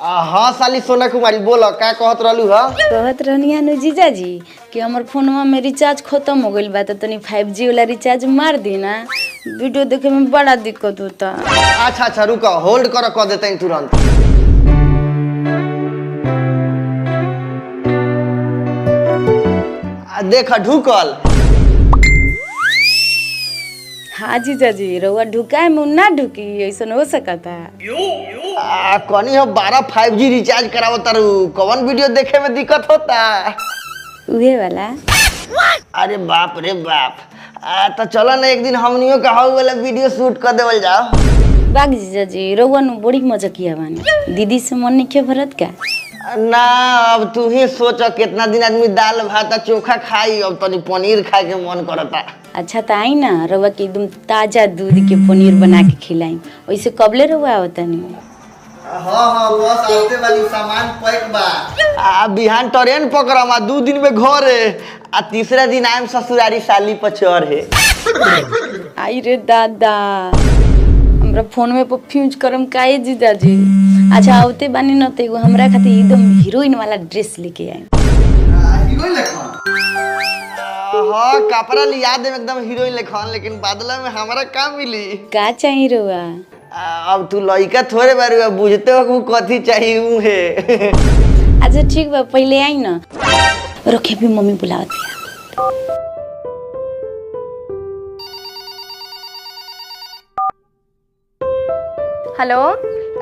हाँ साली सोना कुमारी बोलो का कहत रहलू ह? कहत रहनी नु जीजाजी कि हमर फोनवा में रिचार्ज खत्म हो गइल बा, तो तनी 5G वाला रिचार्ज मार दी ना, वीडियो देखे में बड़ा दिक्कत होता। अच्छा अच्छा रुको, होल्ड करो, कह देते हैं तुरंत। देखा ढुकल। हाँ जीजाजी, रउआ ढुकाए में ना ढुकी, ऐसा हो सकता। कनी हो 12 5G रिचार्ज करावो तारू, कौन वीडियो देखे में दिक्कत होता? उहे वाला। अरे बाप रे बाप। तो चलो ना एक दिन हमनियों का हाउ वाला वीडियो शूट कर देवल जाओ। बाग जीजाजी, रउआ नु बड़ी मजा किया बानी, दीदी से मन नहीं किया भरत का? ना अब तू ही सोच, कितना दिन आदमी दाल भात चोखा खाई, अब तनी पनीर खाए के मन करता। अच्छा तो आई ना, रउआ के एकदम ताजा दूध के पनीर बना के खिलाई। वैसे कबले रउआ होता नहीं? हाँ बस आते वाली सामान पैक बा। बिहान ट्रेन पकड़म, 2 दिन में घर है, तीसरा दिन आयम ससुरारी साली पर चढ़ है। आई रे दादा, हमरा फोन में फ्यूज करम काहे जीजाजी? अच्छा आवते बानी न तो हमरा खातिर एकदम हीरोइन वाला ड्रेस लेके आई। हीरोइन लेखन? हाँ कपड़ा लिया दे एकदम हीरोइन लेखन, लेकिन बदला में हमारा काम मिली। का चाहिए रउआ? अब तू लड़का थोड़े बार बुझते हो कथी चाहिए उहे। अच्छा ठीक बा, पहले आई ना, रखे भी मम्मी बुलावत है। हेलो,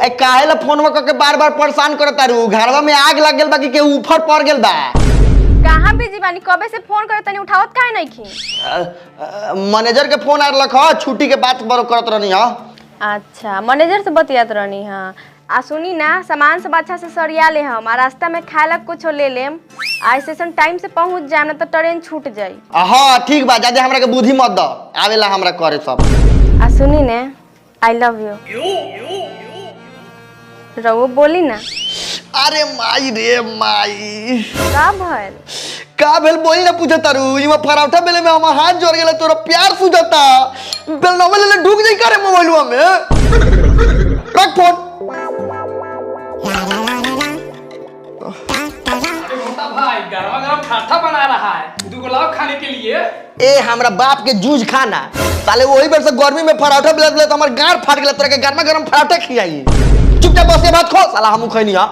ए काहेला फोनवा करके बार-बार परेशान करत तारू? घरवा में आग लग गेल बा कि केहू ऊपर पड़ गेल बा? कहाँ बिजी बानी? कबे से फोन करे तनी उठावत काहे नहीं खी? मैनेजर के फोन आ रख, छुट्टी के बात बरो करत रहनी ह। अच्छा, मैनेजर से बतियात रहनी हां। आ सुनी ना, सामान सब अच्छा से सरिया ले हम, आ रास्ता में खाए ला कुछ ले लेम, आ स्टेशन टाइम से पहुंच जाए ना तो ट्रेन छूट जाई। हाँ ठीक बा, ज्यादा हमरा के बुद्धि मत दो, आवेला हमरा करे सब। आ सुनी ने, आई लव यू। रवो बोली ना। अरे माई रे माई, का भेल बोली ना, पूछे तारू? इमा पराठा बेले में हम हाथ जोड़ गेला, तोरा प्यार सुझता बेल नवे ले ढुक जाई करे मोबाइलवा में। रख फोन। मोटा भाई गरम गरम पराठा बना रहा है, दू लाओ खाने के लिए। ए हमरा बाप के जूझ खाना साले, वही बेर से गर्मी में पराठा बेले बेले तो हमर गांठ फाट गेला, तोरा के गरमा गरम पराठा खियाई। चुपचाप बस ये बात खो, साला हमू खैनी हां।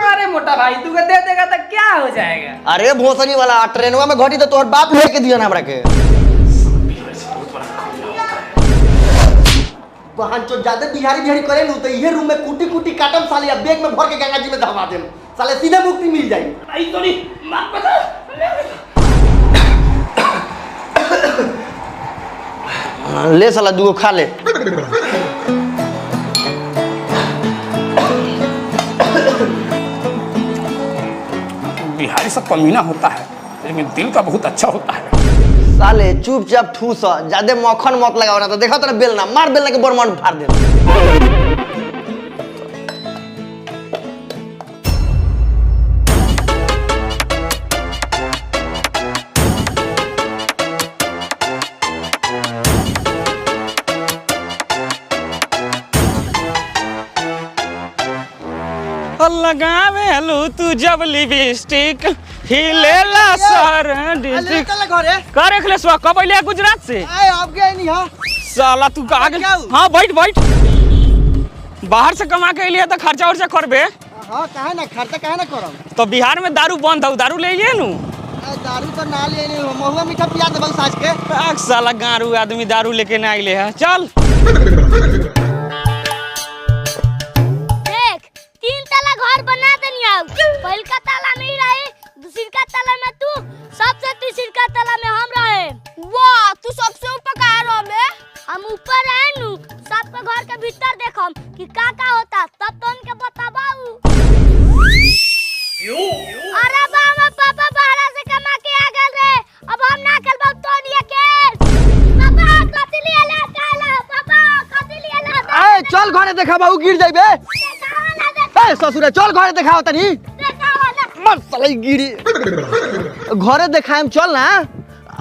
अरे मोटा भाई तू के दे देगा तो क्या हो जाएगा? अरे भोसड़ी वाला, ट्रेनवा में घटी तो तोहर बाप लेके दिया ना हमरा के। बहन चो ज्यादा बिहारी बिहारी करे नु तो ये रूम में कुटी कुटी काटम साले, या बैग में भर के गंगा जी में दबा देम साले, सीधे मुक्ति मिल जाई। आई तो नहीं मत बता। ले साला दूगो खा ले। बिहारी सब कमीना होता है, लेकिन दिल का बहुत अच्छा होता है। साले चुपचाप ठूस, ज्यादा मक्खन मत लगाओ ना तो देखा तेरा बेलना मार, बेलना के बरमान फाड़ दे। लगावेलू तू जब लिपस्टिक हिलेला सर डिस्ट्रिक्ट घरे करे खलेसवा कब आइले गुजरात से? आए अब गए नहीं हां साला तू का आगे। हां बैठ बैठ, बाहर से कमा के लिए तो खर्चा उर्चा करबे। हां काहे ना खर्चा काहे ना करम? तो बिहार में दारू बंद हो, दारू ले लिए नु? दारू तो ना ले नहीं, महुआ मीठा पिया देबल साज के। साला गारू आदमी दारू लेके ना आइले है। चल घर बना देनी आओ, पहल का ताला में ही रहे, दूसरी का ताला में तू, सबसे तीसरी का ताला में हम रहे। वाह, तू सबसे ऊपर कहाँ रहे? हम ऊपर रहे नु, सबके घर के भीतर देखम कि का होता, तब तो उनके बताबाऊ। अरे बाबा पापा बाहर से कमा के आ गए रे, अब हम ना खेलबो तो नहीं के। पापा कथि लिए ला काला, पापा कथि लिए ला? ए चल घरे देखा बाबू गिर जाइबे। ए ससुरे चल घरे देखाओ तनी। मर साले गिरी। घरे देखाएम चल ना,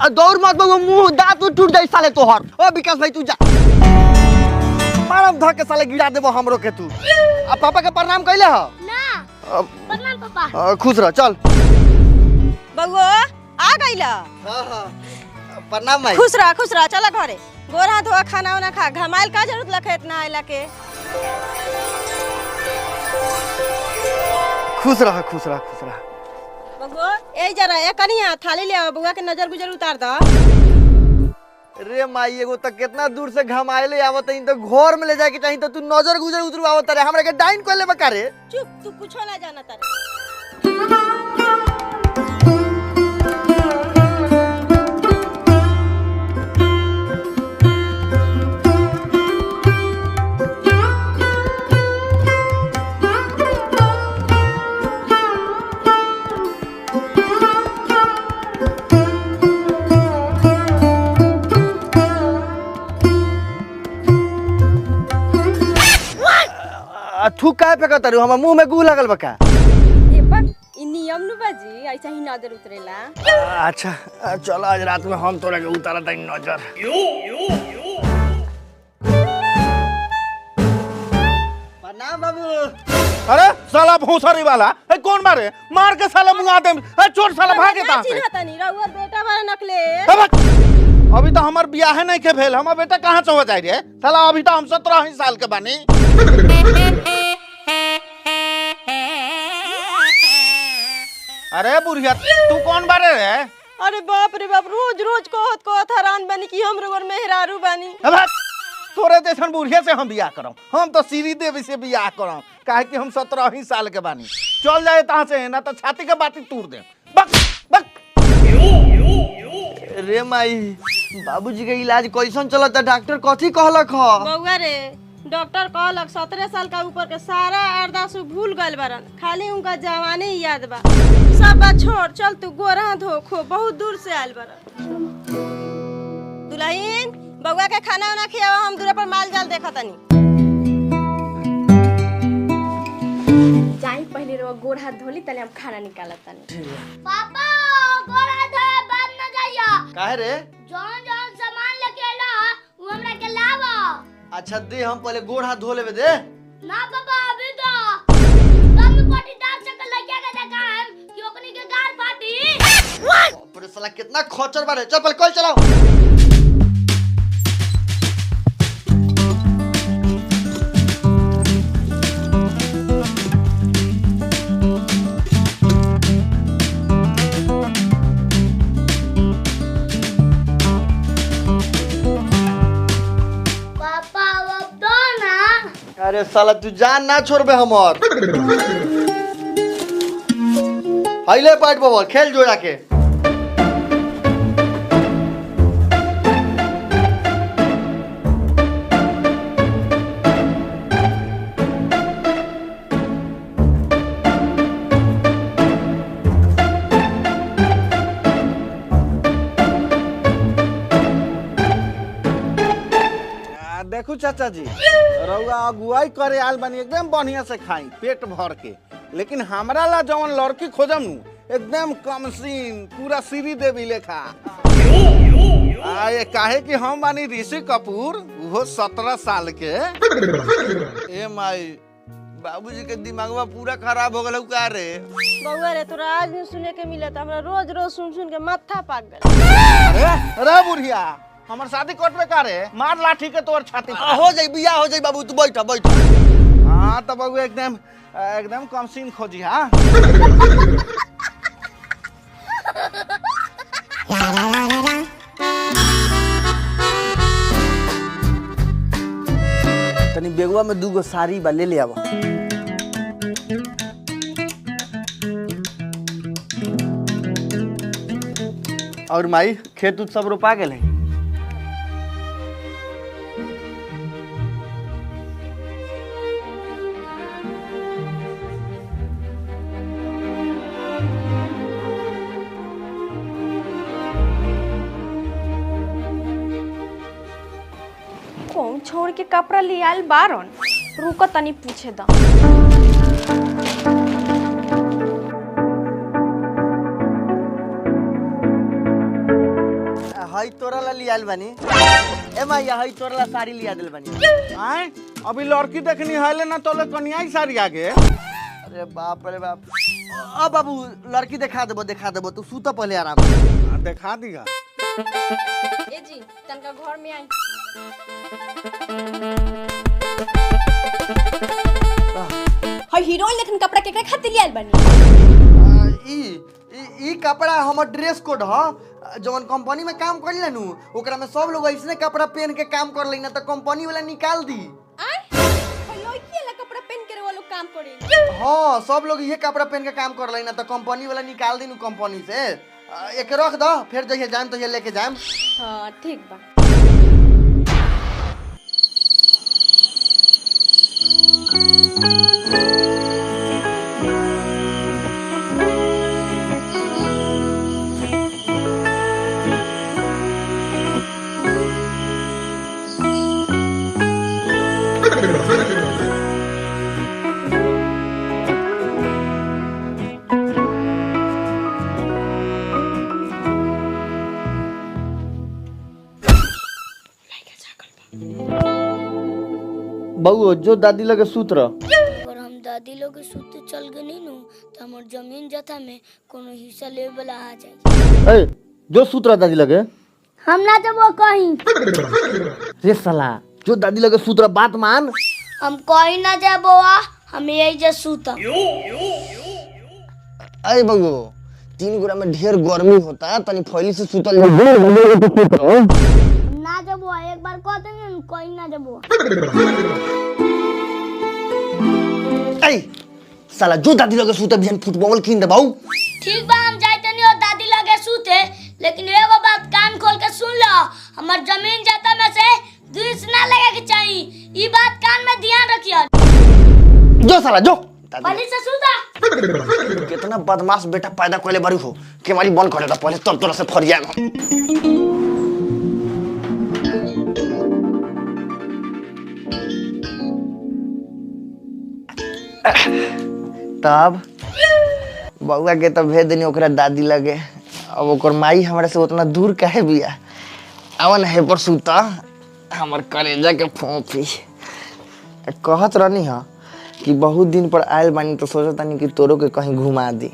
दौड़ मत बाबू, मुंह दांत टूट जाई साले तोहर। ओ विकास भाई तू जा। मारम धक के साले गिरा देबो हमरो के तू। आ पापा के प्रणाम कइले ह? ना प्रणाम पापा। खुश रह चल। बउआ आ गइला। हां हां प्रणाम माई। खुश रह चला घरे। गोर हाथ धोआ खाना वाना खा। घमाइल का जरूरत लखे इतना आइला के। खुश रह। बउआ ए जरा ए कनिया थाली ले आ बउआ के नजर गुजर उतार द। रे माई एगो तक कितना दूर से घमाइले आवत है तो घर में ले जाके चाहिए तो तू नजर गुजर उतरू आवत रे हमरा के डाइन कोले बका रे। चुप तू कुछो ना जाना तारे। थूक काहे फेंकत रे हमर मुंह में गू लगल बका। ए बक इ नियम नु बाजी ऐसा ही नजर उतरेला। अच्छा चल आज रात में हम तोरा के उतारा तई नजर। प्रणाम बाबू। अरे साला भोसरी वाला है कौन मारे मार के साला मुंगा दे चोर साला भागे ता चिन्ह तनी रउआ बेटा बारे नकले। अभी तो हमार बियाह नहीं के भेल हमार बेटा कहां से हो जाई रे साला अभी तो हम 17 ही साल के बानी। अरे बुढ़िया तू कौन बारे रे? अरे बाप रे बाप रोज कहत हैरान बनी कि हम रोगर मेहरारू बनी। तोरे जैसन बुढ़िया से हम बियाह करम हम तो सीरी देवी से बियाह करम काहे कि हम 17 ही साल के बानी। चल जाए तहां से ना तो छाती के बाती तोड़ दे। बक बक रे माई बाबूजी के इलाज कैसन चलत है डॉक्टर कथी कहलक ह? बउआ रे डॉक्टर कहलक 17 साल का ऊपर के सारा अरदास भूल गइल बारन खाली उनका जवानी ही याद बा। सब बात छोड़ चल तू गोरा धो खो बहुत दूर से आइल बारन। दुल्हन बउआ के खाना वाना खियावा हम दूर पर माल जाल देखा तनी। जाई पहले रो गोड़ हाथ धोली तले हम खाना निकालत तनी। पापा गोरा धो बाद न जाइया। काहे रे? जौन सामान लेके आला वो हमरा के लावा। अच्छा दे हम पहले गोड़ हाथ धो लेबे दे। ना पापा अभी तो तब में पटीदार से के लगिया के देखा हम कि ओकनी के गार फाटी। पर साला कितना खोचर बारे चल पहले कल चलाओ। पापा अब तो ना। अरे साला तू जान ना छोड़बे हमर। आइले बैठ बाबा खेल जोड़ा के। देखू चाचा जी रउआ अगुवाई करे आल बनी एकदम बढ़िया से खाई पेट भर के लेकिन हमरा ला जवन लड़की खोजम नु एकदम कमसीन पूरा श्री देवी लेखा। आए काहे कि हम बानी ऋषि कपूर वो 17 साल के। ए माई बाबूजी के दिमागवा पूरा खराब हो गल का रे? बउआ रे तोरा आज न सुने के मिलत हमरा रोज सुन के माथा पाक गइल। अरे बुढ़िया हमर शादी कटबे करे मार लाठी के तोर छाती हो जाई बियाह हो जाई बाबू तू बैठ। हाँ तो बाबू एकदम कम सीन खोजी। हाँ तनी बेगवा में 2 गो साड़ी बा ले आवा। और माई खेत उत सब रोपा गेल है? कौन छोड़ के कपड़ा ले आयल बारन रुको तनी पूछे दा। हई तोरा ला लियाल बानी। ए मैया हई तोरा ला साड़ी लिया दिल बानी। आए अभी लड़की देखनी है ना तो कन्या ही सारी आगे। अरे बाप रे बाप। बाबू लड़की दिखा देबो तू सूत पहले आराम से। दिखा दिया। ए जी तनका घर में आई। हई हीरोइन लेखन कपड़ा केकरे खातिर लियाल बानी? ई कपड़ा हमर ड्रेस कोड ह जवन कंपनी में काम करिला नु ओकरा में सब लोग ऐसने कपड़ा पहन के काम कर लेना तो कंपनी वाला निकाल दी। आय लड़की वाला कपड़ा पहन के वो लोग काम करे। हां सब लोग ये कपड़ा पहन के काम कर लेना तो कंपनी वाला निकाल दी नु कंपनी से। एक रख दो फिर जइए जाम तो ये लेके जाम। हां ठीक बा। बउओ जो दादी लगे सूत्र और हम दादी लोग के सूते चल गए नहीं नु तो हमर जमीन जथा में कोनो हिस्सा ले वाला आ जाए। ए जो सूत्र दादी लगे हम ना जबो कहीं। रे साला जो दादी लगे सूत्र बात मान। हम कहीं ना जबो हम यही जे सूता। अरे बउओ 3 गोरा में ढेर गर्मी होता तनी फैली से सूतल जा। ना जबो एक बार कह देंगे कहीं ना जबो। ए साला जो दादी लगे सूते बिहान फुटबॉल कीन दे बाऊ। ठीक बा हम जाते नहीं हो दादी लगे सूते लेकिन एगो बात कान खोल के सुन लो हमर जमीन जाता में से दूस ना लगे के चाहिए। ई बात कान में ध्यान रखियो। जो साला जो पहले से सूता। कितना बदमाश बेटा पैदा कोले बारू हो के मारी बंद करे पहले तब तोरा से फरिया। तब बउआ के तो भेज देनी ओकरा दादी लगे। अब ओकर माई हमरा से उतना दूर काहे बिया। अवन है पर सूता हमर कलेजा के फोफी। कहत रहनी हा कि बहुत दिन पर आयल बानी तो सोचत तानी कि तोरो के कहीं घुमा दी।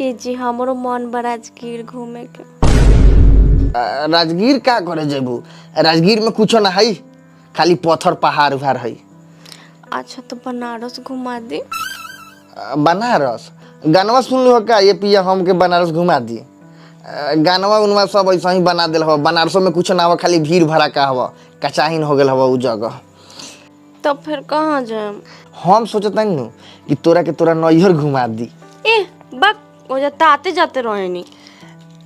ए जी हमरो मन बा राजगीर घूमे के। राजगीर का करे जेबू? राजगीर में कुछ ना है खाली पत्थर पहाड़ उहाड़ है। अच्छा तो बनारस घुमा दी। बनारस गानवा सुन लो का ये पिया हम के बनारस घुमा दी। गानवा उनवा सब ऐसा ही बना दिल हवा। बनारसों में कुछ ना हवा खाली भीड़ भड़ा का हवा कचाहीन हो गेल हवा उ जगह। तब फिर कहाँ जाए? हम सोचता नु कि तोरा के तोरा नैहर घुमा दी। ए बक वो जाता आते जाते रहे नहीं।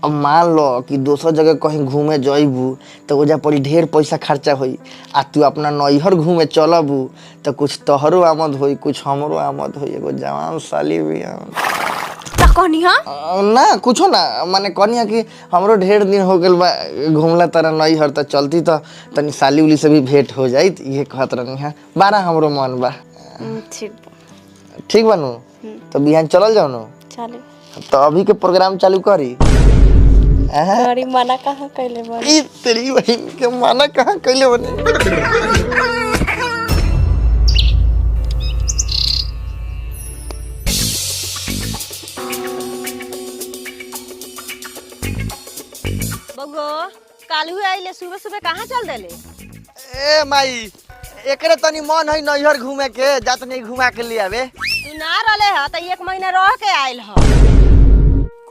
अब मान लो कि दोसर जगह कहीं घूमे जाइबू तो ओजा पड़ी ढेर पैसा खर्चा होई आ तू अपना नैहर घूमे चलबू तो कुछ तोहरो आमद होई कुछ हमरो आमद होई। एगो जवान साली भी का कहनी हा? ना कुछो ना माने कहनी कि हमरो ढेर दिन हो गेल बा घूमला तारा नैहर तो चलती तो तनी साली उली से भी भेंट हो जाइत ये कहत रहनी है। बारा हमरो मन बा। ठीक बानू तो बिहान चलल जाओ नु। चले तो अभी के प्रोग्राम चालू करी। गाड़ी मना कहाँ कैले बनी? तेरी बहन के माना कहाँ कैले बने। बगो कालू आइले सुबह सुबह कहाँ चल देले? ए माई एकरे तनी मन है नैहर घूमे के जात नहीं घुमा के ले आवे। तू ना रहले ह त 1 महीना रह के आइल ह।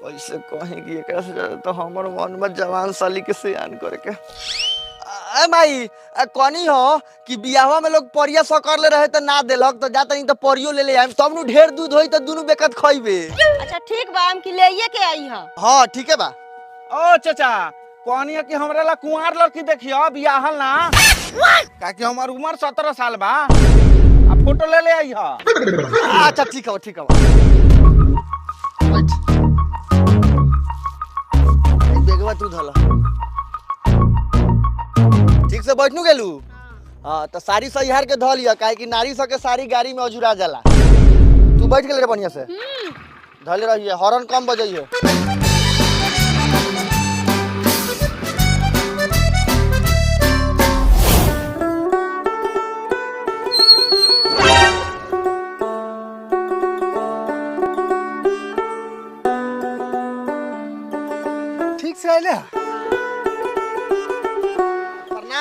कैसे कहे कि एकरा से ज्यादा तो हमर मन में जवान साली के सियान करे के। ए माई कनी हो कि बियाहवा में लोग परिया सकर ले रहे त ना देलक तो जात नहीं तो परियो ले ले आइम तब नु ढेर दूध होई त दुनु बेकत खइबे। अच्छा ठीक बा हम कि लेइए के आई ह। हां ठीक है बा। ओ चाचा कहनी कि हमरा ला कुंवार लड़की देखियो बियाहल ना काकि हमर उम्र 17 साल बा। आ फोटो ले ले आई ह। अच्छा ठीक है ठीक है। बेगवा तू धला ठीक से बैठनु गेलू। हाँ तो साड़ी सही हार के धो लिया काहे कि नारी सब के सारी गाड़ी में अजुरा जाला। तू बैठ गेल रे बढ़िया से धले रहिए हॉर्न कम बजाइए।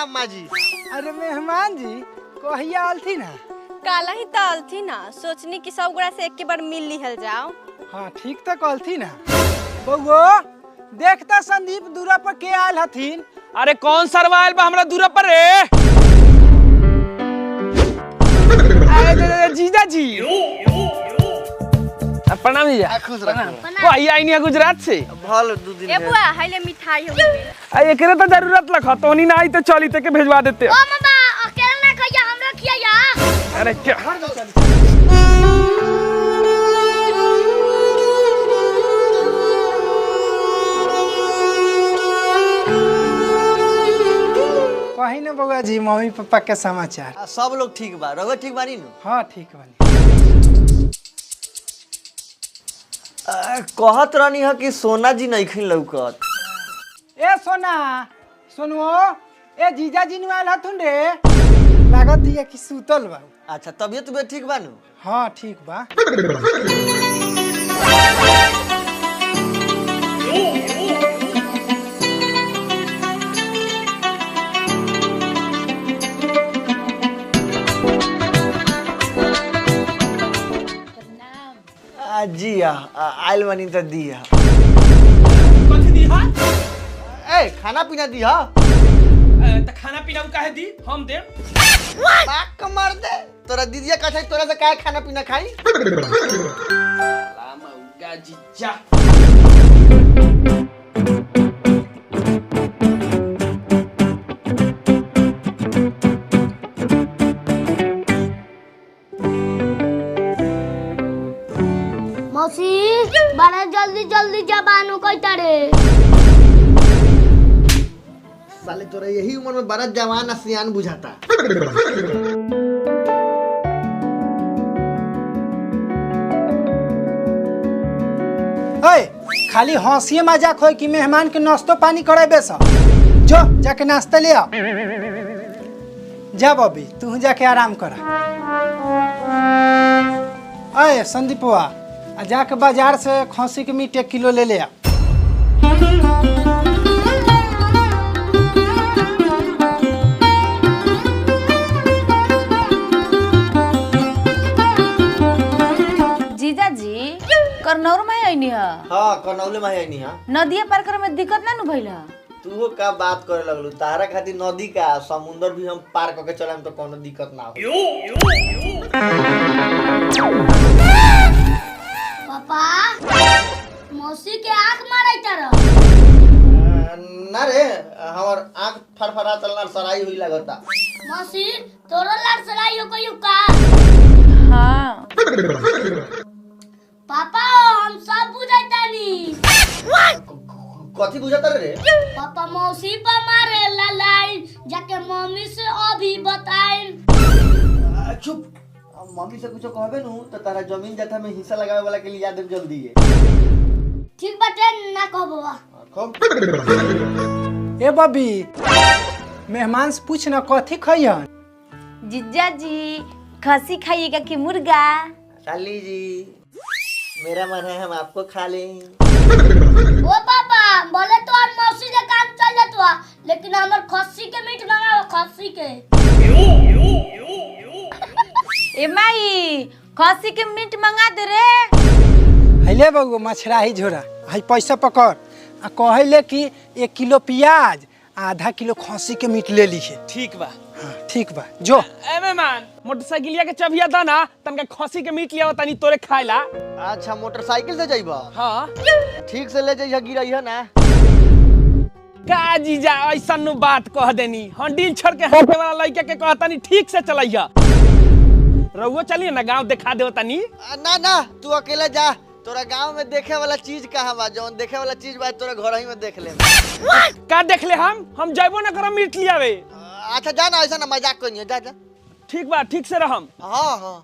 अम्मा जी। अरे मेहमान जी कहिया आल थी ना? काला ही ताल थी ना, सोचनी कि सब गोड़ा से एक के बार मिल लिहल जाओ। हाँ ठीक तो कल थी ना। बउओ देखता संदीप दूरा पर के आयल हथिन। अरे कौन सरवाइल बा हमरा दूर पर रे? अरे जीजा जी प्रणाम जीजा। खुश रहो। वो आई नहीं गुजरात से। भल 2 दिन ए बुआ हाइले मिठाई हो गई। आ एकरे तो जरूरत लखा तो नहीं ना आई तो चली ते के भेजवा देते। ओ मामा अकेले ना खइया हमरा खिया। अरे क्या कही ना बउआ जी मम्मी पापा के समाचार। सब लोग ठीक बा, रउआ ठीक बानी नु? हाँ ठीक बानी। कहत रहनी है कि सोना जी नहीं खिन लौकत। ए सोना सुनो ए जीजा जी आयल हथुन रे। लागत है कि सुतल बा। अच्छा तबियत ठीक बा नु? हाँ ठीक बा। जी आइल बनी तो दिया। कथि दी हा? ए खाना पीना दिया। त खाना पीना काहे दी? हम दे। बाक का मार दे। तोरा दीदिया का छै तोरा से काहे खाना पीना खाई? लामा उगा जीजा। मौसी बड़ा जल्दी जल्दी जबानू कहता रे। साले तोरा यही उम्र में बड़ा जवान आ सियान बुझाता। ए खाली हंसी मजाक हो कि मेहमान के नाश्तो पानी कराबे सा। जो जाके नाश्ता ले आ। जा बबी तू जाके आराम कर। ए संदीपवा जाके बाजार से खसी के मीट 1 किलो ले आ। जीजा जी करनौर में आईनी है। हां कनौले में है नहीं। नदिया पार करे में दिक्कत ना नु भइल है। तू का बात करे लगलू? तारा खातिर नदी का समुंदर भी हम पार करके चलाम तो कोनो दिक्कत ना हो। पापा मौसी के आंख मारै तारा। ना रे हमर आंख फरफरा चलना सराई हुई लगता। मौसी तोरो लार सराई हो कहियो का? हाँ पापा हम सब बुझाइतानी। कथी बुझाता रे? पापा मौसी पर मारे लाइन जाके मम्मी से अभी बताइन। चुप। मम्मी से कुछ कहबे नु तो तारा जमीन जथा में हिस्सा लगावे वाला के लिए याद जल्दी है। ठीक बाटे ना कहबो। ए बबी मेहमान से पूछ ना कथी खइहन। जीजा जी खसी खाइएगा कि मुर्गा? साली जी मेरा मन है हम आपको खा लें। ओ पापा बोले तो और मौसी के काम चल जातवा लेकिन हमर खस्सी के मीट मंगाओ खस्सी के। ए माई खसी के मीट मंगा दे रे। हइले बउआ मछराही झोरा हई पैसा पकड़ आ कहले कि 1 किलो प्याज आधा किलो खसी के मीट ले लीहे। ठीक बा। हाँ ठीक बा जो। ए मेहमान मोटरसाइकिलिया के चबिया दा ना तनका खसी के मीट लिया तनी तोरे खाइला। अच्छा मोटरसाइकिल से जाइबा? हाँ ठीक से ले जाइए गिरइहा ना। का जीजा ऐसा नु बात कह देनी। हंडील छोड़ के हाथे वाला लइका के कहतानी ठीक से चलैया। रउआ चलिए ना गांव दिखा देव तनी। ना ना तू अकेले जा। तोरा गांव में देखे वाला चीज कहां बा? जौन देखे वाला चीज बा तोरा घर ही में देख ले। का देख ले हम जाइबो ना करम मीट लियावे। अच्छा जा ना ऐसा ना मजाक कोनी जा जा। ठीक बा ठीक से रहम। हाँ हाँ